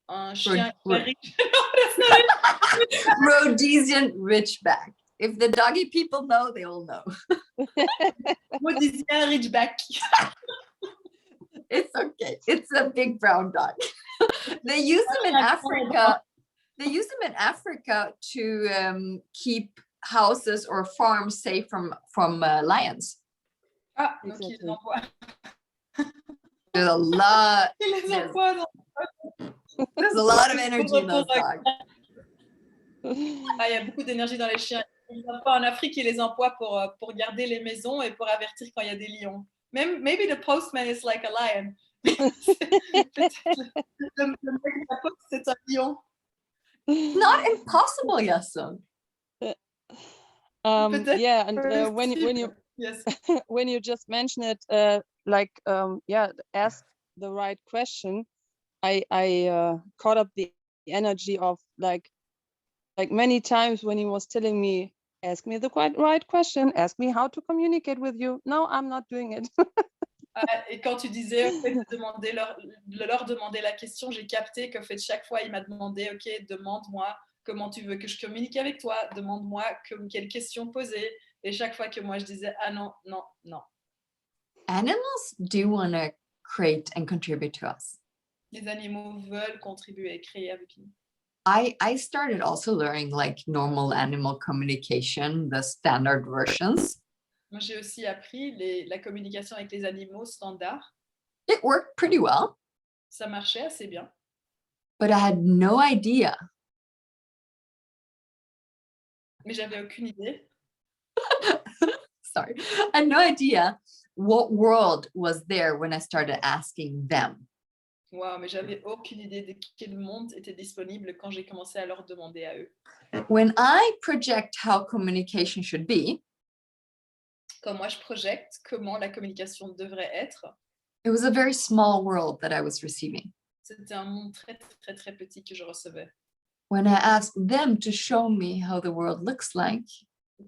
un chien Ro- hyper riche. No, that's not it. Rhodesian Ridgeback. If the doggy people know, they will know. Rhodesien Ridgeback. It's okay. It's a big brown dog. They use them in Africa. They use them in Africa to keep houses or farms safe from lions. Ah, donc il les Exactly. envoie. There's a lot. Il les Yes. envoie dans- There's a lot of energy in those dogs. Ah, il y a beaucoup d'énergie dans les chiens. Ils les envoient en Afrique, ils les emploient pour garder les maisons et pour avertir quand il y a des lions. Même, maybe the postman is like a lion. Peut-être le mec de la poste, c'est un lion. Not impossible, Yasun. Peut-être Yeah, and possible. Yes. when you just mention it, ask the right question. I caught up the energy of like many times when he was telling me, ask me the right question, ask me how to communicate with you. No, I'm not doing it. Et quand tu disais en fait, leur demander la question, j'ai capté qu'en fait chaque fois il m'a demandé, ok, demande-moi comment tu veux que je communique avec toi, demande-moi quelle question poser. Et chaque fois que moi je disais, ah non, non, non. Animals do want to create and contribute to us. Les animaux veulent contribuer et créer avec nous. I started also learning like normal animal communication, the standard versions. Moi, j'ai aussi appris la communication avec les animaux standards. It worked pretty well, Ça marchait assez bien. but I had no idea. Mais j'avais aucune idée. Sorry, I had no idea what world was there when I started asking them. Wow, mais j'avais aucune idée de quel monde était disponible quand j'ai commencé à leur demander à eux. When I project how communication should be, Quand moi je projette comment la communication devrait être, it was a very small world that I was receiving. c'était un monde très très très petit que je recevais. When I asked them to show me how the world looks like,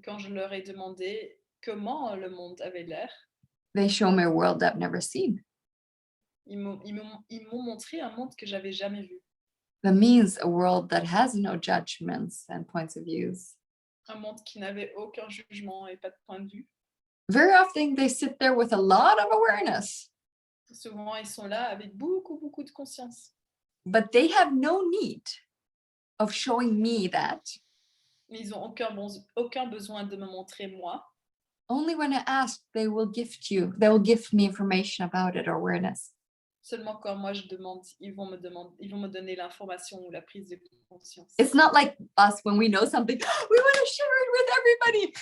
Quand je leur ai demandé comment le monde avait l'air, they show me a world I've never seen. ils m'ont montré un monde que j'avais jamais vu. That means a world that has no judgments and points of views. Un monde qui n'avait aucun jugement et pas de point de vue. Very often they sit there with a lot of awareness, Souvent, ils sont là avec beaucoup de conscience. but they have no need of showing me that. Mais ils n'ont aucun besoin de me montrer moi. Only when I ask, they will give me information about it or awareness. Seulement quand moi je demande, ils vont me donner l'information ou la prise de conscience. It's not like us when we know something, we want to share it with everybody.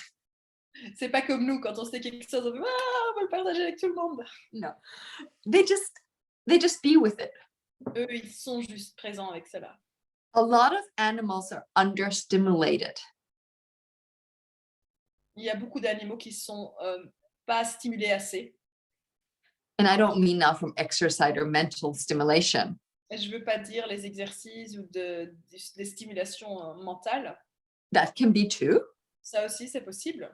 C'est pas comme nous, quand on sait quelque chose, on va le partager avec tout le monde. No, they just be with it. Eux, ils sont juste présents avec cela. A lot of animals are understimulated. Il y a beaucoup d'animaux qui sont pas stimulés assez. And I don't mean now from exercise or mental stimulation. Et je veux pas dire les exercices ou des stimulations mentales. That can be too. Ça aussi, c'est possible.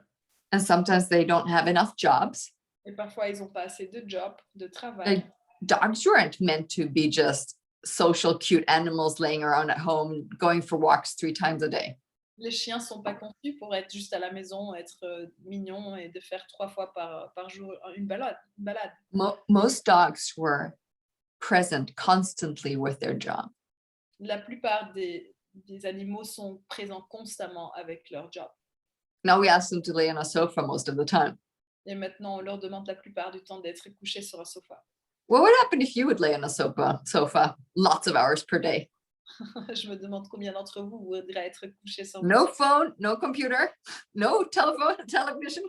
And sometimes they don't have enough jobs. Et parfois, ils n'ont pas assez de job, de travail. Like, dogs weren't meant to be just social, cute animals laying around at home, going for walks 3 times a day. Les chiens sont pas conçus pour être juste à la maison, être mignons et de faire 3 fois par jour une balade. Most dogs were present constantly with their job. La plupart des animaux sont présents constamment avec leur job. Now we ask them to lay on a sofa most of the time. Et maintenant, on leur demande la plupart du temps d'être couchés sur un sofa. What would happen if you would lay on a sofa lots of hours per day? Je me demande combien d'entre vous voudraient être couchés sur No phone, no computer, no television.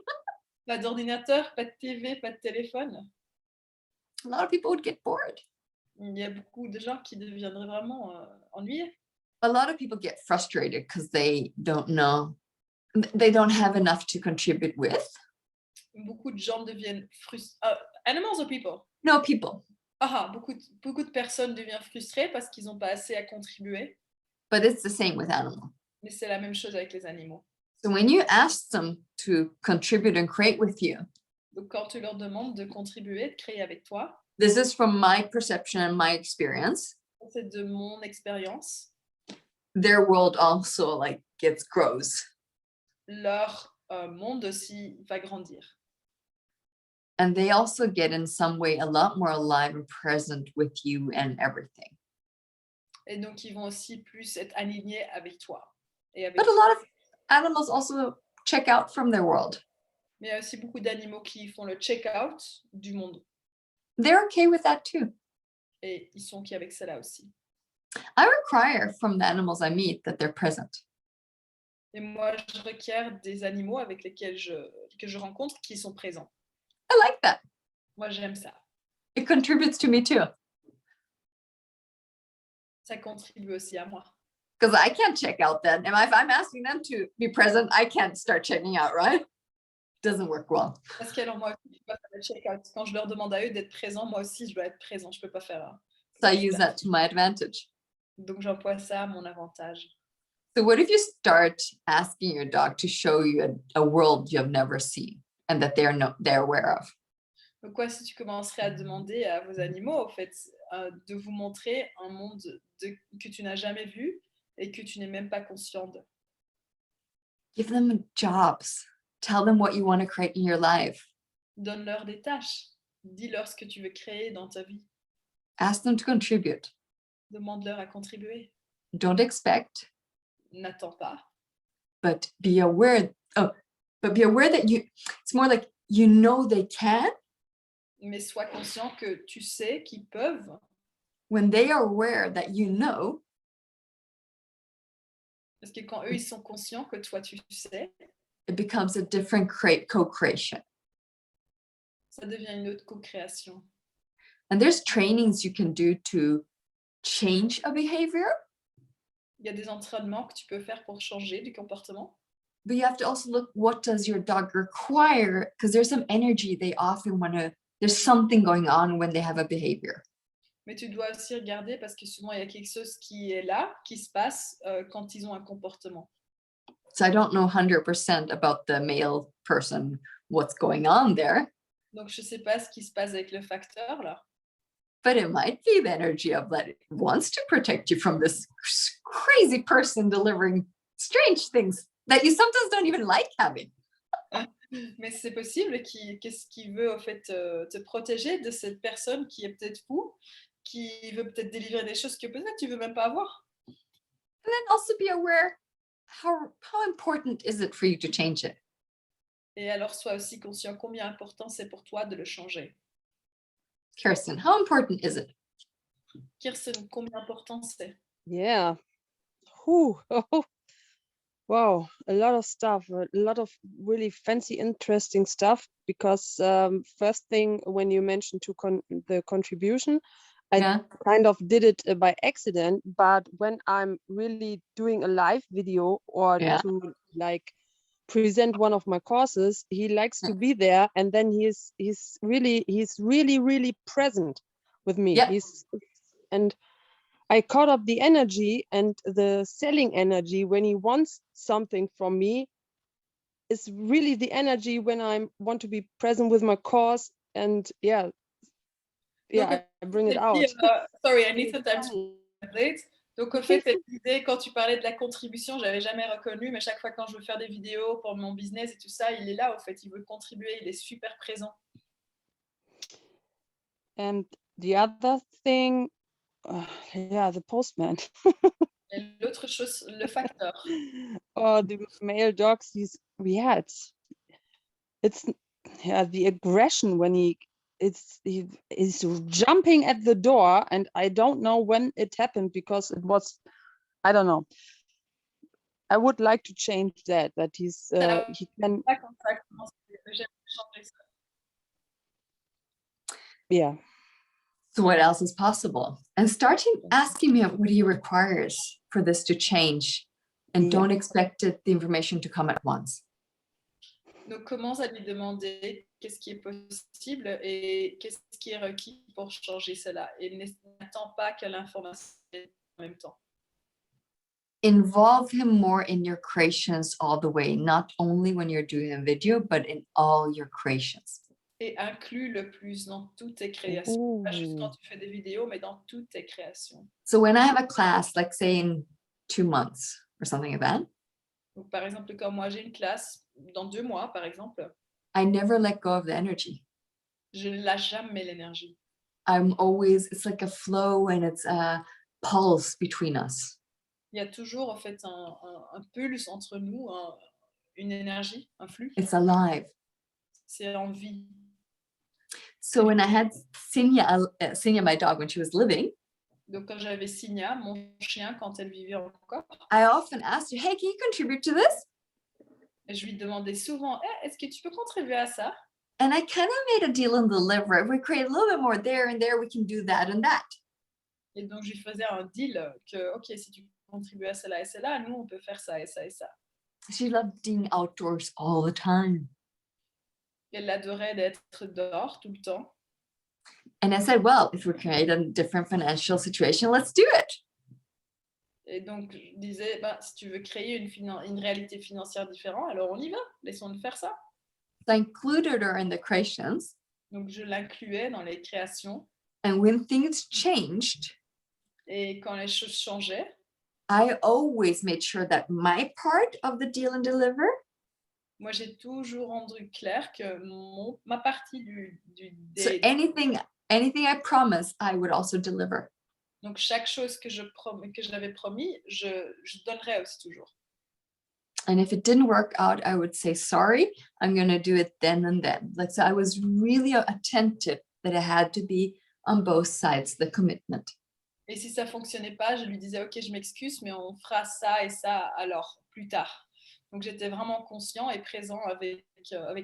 Pas d'ordinateur, pas de TV, pas de téléphone. A lot of people would get bored. Il y a beaucoup de gens qui deviendraient vraiment ennuyés. A lot of people get frustrated because they don't know, they don't have enough to contribute with. Beaucoup de gens deviennent frustrés. Animals or people? No, people. Beaucoup de personnes deviennent frustrées parce qu'ils n'ont pas assez à contribuer. But it's the same with animals. Mais c'est la même chose avec les animaux. So when you ask them to contribute and create with you, Donc, quand tu leur demandes de contribuer, de créer avec toi, this is from my perception and my experience, c'est de mon expérience, their world also like grows. leur monde aussi va grandir. And they also get in some way a lot more alive and present with you and everything. Et donc, ils vont aussi plus être alignés avec toi. Et avec But a lot of animals also check out from their world. Mais il y a aussi beaucoup d'animaux qui font le check-out du monde. They're okay with that too. Et ils sont OK avec cela aussi. I require from the animals I meet that they're present. Et moi, je requiers des animaux avec lesquels que je rencontre qui sont présents. I like that. Moi, j'aime ça. It contributes to me too. Ça contribue aussi à moi. Because I can't check out then. And if I'm asking them to be present, I can't start checking out, right? Doesn't work well. Parce qu'alors, moi aussi, je peux pas faire le check-out. Quand je leur demande à eux d'être présents, moi aussi, je dois être présent. Je peux pas faire. So I use that to my advantage. Donc, j'emploie ça à mon avantage. So what if you start asking your dog to show you a world you have never seen and that they're aware of? Donc, quoi, si tu commencerais à demander à vos animaux, en fait, de vous montrer un monde que tu n'as jamais vu et que tu n'es même pas conscient de. Give them jobs. Tell them what you want to create in your life. Donne-leur des tâches. Dis-leur ce que tu veux créer dans ta vie. Ask them to contribute. Demande-leur à contribuer. Don't expect, N'attends pas. but be aware. But be aware that it's more like you know they can. Mais sois conscient que tu sais qu'ils peuvent. When they are aware that you know, Parce que quand eux, ils sont conscients que toi, tu sais, it becomes a different co-creation. ça devient une autre co-création. And there's trainings you can do to change a behavior. Il y a des entraînements que tu peux faire pour changer du comportement. But you have to also look, what does your dog require? Because there's some energy they often want to, there's something going on when they have a behavior. Mais tu dois aussi regarder parce que souvent, il y a quelque chose qui est là, qui se passe quand ils ont un comportement. So I don't know 100% about the male person, what's going on there. Donc, je ne sais pas ce qui se passe avec le facteur, là. But it might be the energy of that it wants to protect you from this crazy person delivering strange things that you sometimes don't even like having. Mais c'est possible qu'est-ce qu'il veut, en fait, te protéger de cette personne qui est peut-être fou, qui veut peut-être délivrer des choses que peut-être tu ne veux même pas avoir. And then also be aware, how important is it for you to change it? Et alors, sois aussi conscient combien important c'est pour toi de le changer. Kirsten, how important is it? Kirsten, combien important c'est? Yeah. Whew. Wow, a lot of stuff, a lot of really fancy, interesting stuff. Because first thing, when you mentioned the contribution, I kind of did it by accident. But when I'm really doing a live video or to like present one of my courses, he likes to be there, and then he's really present with me. And I caught up the energy, and the selling energy when he wants something from me is really the energy when I want to be present with my course, and I bring it out. Sorry, I need some time to translate. Donc, en fait, cette idée, quand tu parlais de la contribution, je n'avais jamais reconnu, mais chaque fois quand je veux faire des vidéos pour mon business et tout ça, il est là, en fait, il veut contribuer, il est super présent. And the other thing, the postman. Et l'autre chose, le facteur. Oh, the male dogs, it's the aggression when he's jumping at the door, and I don't know when it happened, because it was, I don't know. I would like to change that he can. Yeah. So what else is possible? And starting asking me what he requires for this to change, and don't expect the information to come at once. Donc, commence à lui demander qu'est-ce qui est possible et qu'est-ce qui est requis pour changer cela. Et n'attends pas que l'information vienne en même temps. Involve him more in your creations all the way, not only when you're doing a video, but in all your creations. Et inclus le plus dans toutes tes créations. Pas juste quand Ooh. tu fais des vidéos, mais dans toutes tes créations. So when I have a class, like say in 2 months or something like that, Donc, par exemple, comme moi, j'ai une classe dans 2 mois, par exemple, I never let go of the energy. je ne lâche jamais l'énergie. I'm always, it's like a flow and it's a pulse between us. Il y a toujours, en fait, un pulse entre nous, une énergie, un flux. It's alive. C'est en vie. So when I had Sinya, my dog, when she was living, Donc, quand j'avais Signa, mon chien, quand elle vivait encore, I often asked her, hey, can you contribute to this? je lui demandais souvent, est-ce que tu peux contribuer à ça? And I kind of made a deal and deliver. If we create a little bit more there and there, we can do that and that. Et donc, je lui faisais un deal que, OK, si tu contribues à cela et cela, nous, on peut faire ça et ça et ça. She loved being outdoors all the time. Elle adorait d'être dehors tout le temps. And I said, well, if we create a different financial situation, let's do it. Et donc, je disais, si tu veux créer une réalité financière différente, alors on y va, laissons-nous faire ça. So I included her in the creations. Donc, je l'incluais dans les créations. And when things changed, Et quand les choses changeaient, I always made sure that my part of the deal and deliver moi, j'ai toujours rendu clair que ma partie so anything I promised, I would also deliver. Donc, chaque chose que j'avais promis, je donnerais aussi toujours. And if it didn't work out, I would say, sorry, I'm going to do it then and then. Like, so I was really attentive that it had to be on both sides, the commitment. Et si ça fonctionnait pas, je lui disais, OK, je m'excuse, mais on fera ça et ça alors, plus tard. Donc, j'étais vraiment conscient et présent avec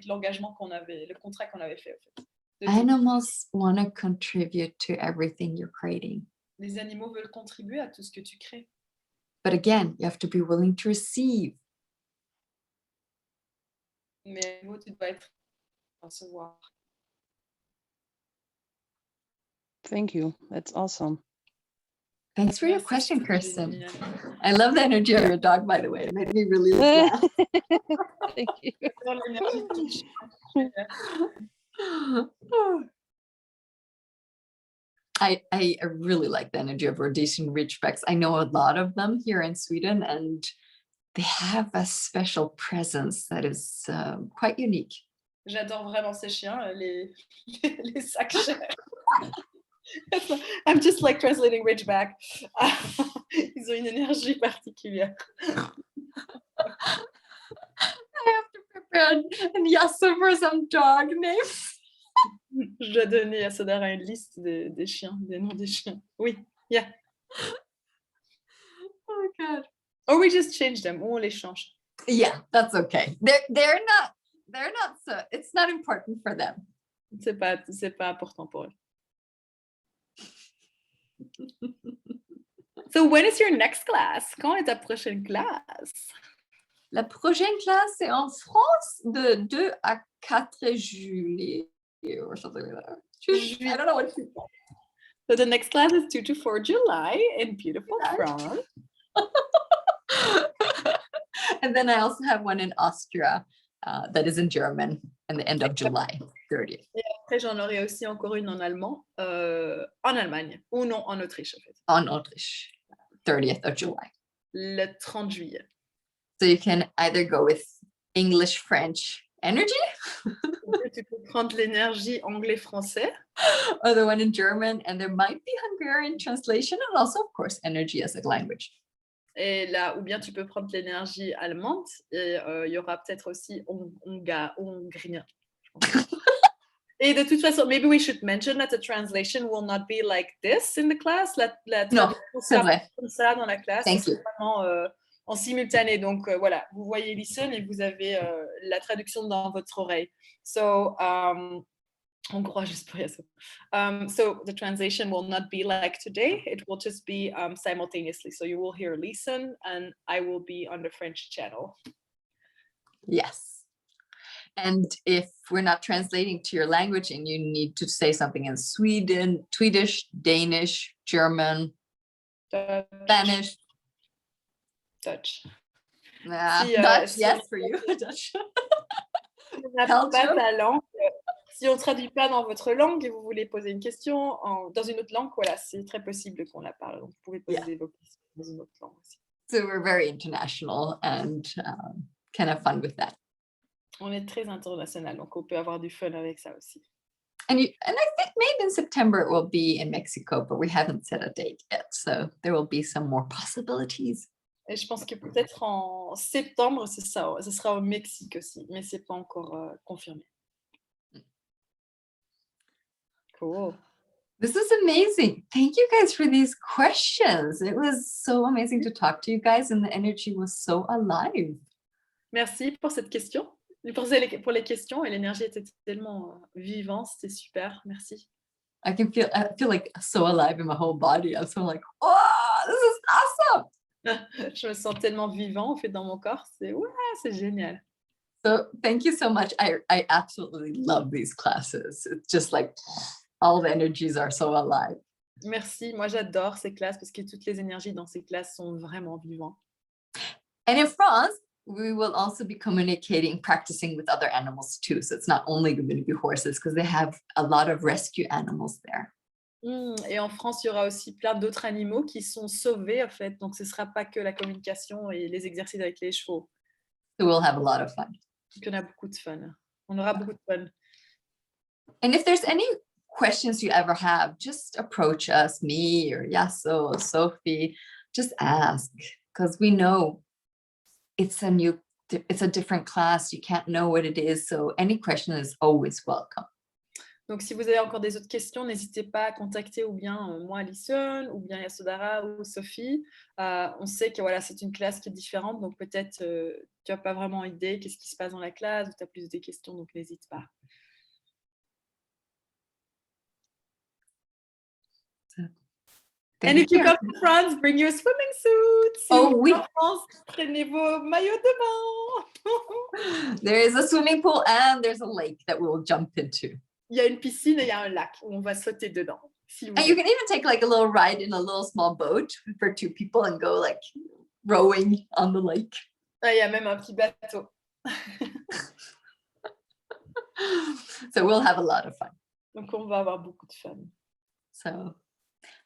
l'engagement qu'on avait, le contrat qu'on avait fait. En fait. Animals want to contribute to everything you're creating. Les animaux veulent contribuer à tout ce que tu crées. But again, you have to be willing to receive. Mais tu dois être recevoir. Thank you. That's awesome. Thanks for your Merci, question, c'était Kirsten. génial. I love the energy of your dog, by the way. It made me really laugh. Thank you. Dans l'énergie de ton chien. I really like the energy of Rhodesian Ridgebacks. I know a lot of them here in Sweden, and they have a special presence that is quite unique. J'adore vraiment ces chiens, les sacs chers. I'm just like translating Ridgeback. Ils ont une énergie particulière. I have to prepare and Yasa for some dog names. Je dois donner à Sodara une liste des chiens, des noms des chiens. Oui, yeah. Oh God. Or we just change them, ou on les change. Yeah, that's okay. They're not so, it's not important for them. C'est pas important pour eux. So when is your next class? Quand est ta prochaine classe? La prochaine classe est en France de 2 à 4 juillet or something like that. I don't know what to say. So the next class is 2 to 4 July in beautiful France. And then I also have one in Austria that is in German in the end of July 30th. Et après, j'en aurai aussi encore une en allemand, en Allemagne, ou non, en Autriche, en fait. En Autriche, 30th of July. Le 30 juillet. So you can either go with English, French energy, Tu peux prendre l'énergie anglais-français. or the one in German, and there might be Hungarian translation, and also, of course, energy as a language. Et là, ou bien tu peux prendre l'énergie allemande, et il y aura peut-être aussi hongrien. Et de toute façon, maybe we should mention that the translation will not be like this in the class. La Non, traduction c'est sera vrai. pas comme ça dans la classe. Thank C'est you. vraiment en simultané. Donc voilà, vous voyez Lisen et vous avez la traduction dans votre oreille. So, hongrois juste pour ça. So the translation will not be like today. It will just be simultaneously. So you will hear Lisen and I will be on the French channel. Yes. And if we're not translating to your language and you need to say something in Swedish, Danish, German, Spanish. Dutch. Nah, Si, Dutch, si yes, for you. Dutch. on n'a pas ta langue, Si on ne traduit pas dans votre langue et vous voulez poser une question dans une autre langue, voilà, c'est très possible qu'on la parle. Donc, vous pouvez poser vos questions dans une autre langue aussi. So we're very international and kind of fun with that. On est très international, donc on peut avoir du fun avec ça aussi. And I think maybe in September it will be in Mexico, but we haven't set a date yet. So there will be some more possibilities. Et je pense que peut-être en septembre, ce sera au Mexique aussi, mais ce n'est pas encore confirmé. Cool. This is amazing. Thank you guys for these questions. It was so amazing to talk to you guys, and the energy was so alive. Merci pour cette question. Pour les questions, et l'énergie était tellement vivante, c'était super. Merci. I feel like so alive in my whole body. I'm so like, oh, this is awesome. Je me sens tellement vivant en fait dans mon corps. C'est génial. So thank you so much. I absolutely love these classes. It's just like all the energies are so alive. Merci. Moi, j'adore ces classes parce que toutes les énergies dans ces classes sont vraiment vivantes. And in France, we will also be communicating, practicing with other animals too. So it's not only going to be horses because they have a lot of rescue animals there. Et en France, il y aura aussi plein d'autres animaux qui sont sauvés en fait. Donc, ce ne sera pas que la communication et les exercices avec les chevaux. So we'll have a lot of fun. Donc, on a beaucoup de fun. On aura beaucoup de fun. And if there's any questions you ever have, just approach us, me or Yasso or Sophie. Just ask because we know it's a different class. You can't know what it is. So any question is always welcome. Donc, si vous avez encore des autres questions, n'hésitez pas à contacter ou bien moi, Lisen, ou bien Yasodhara ou Sophie. On sait que voilà, c'est une classe qui est différente, donc peut-être tu n'as pas vraiment idée qu'est-ce qui se passe dans la classe, ou tu as plus de questions, donc n'hésite pas. And if you come to France, bring your swimming suit. Si vous venez en France, prenez vos maillots de bain. There is a swimming pool and there's a lake that we will jump into. Il y a une piscine et il y a un lac où on va sauter dedans. Si and you can even take like a little ride in a little small boat for 2 people and go like rowing on the lake. Ah, il y a même un petit bateau. So we'll have a lot of fun. Donc on va avoir beaucoup de fun. So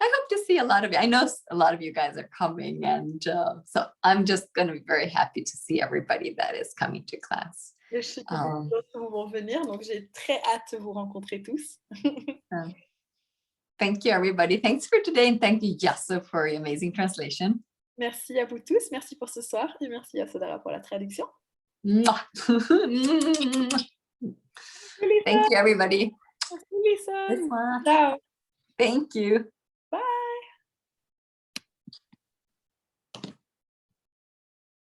I hope to see a lot of you. I know a lot of you guys are coming, and so I'm just going to be very happy to see everybody that is coming to class. Et je sais que d'autres vont venir, donc j'ai très hâte de vous rencontrer tous. Thank you, everybody. Thanks for today, and thank you, Yasso, for your amazing translation. Merci à vous tous, merci pour ce soir, et merci à Sodara pour la traduction. Thank you, everybody. Merci, Lisen. Ciao. Thank you.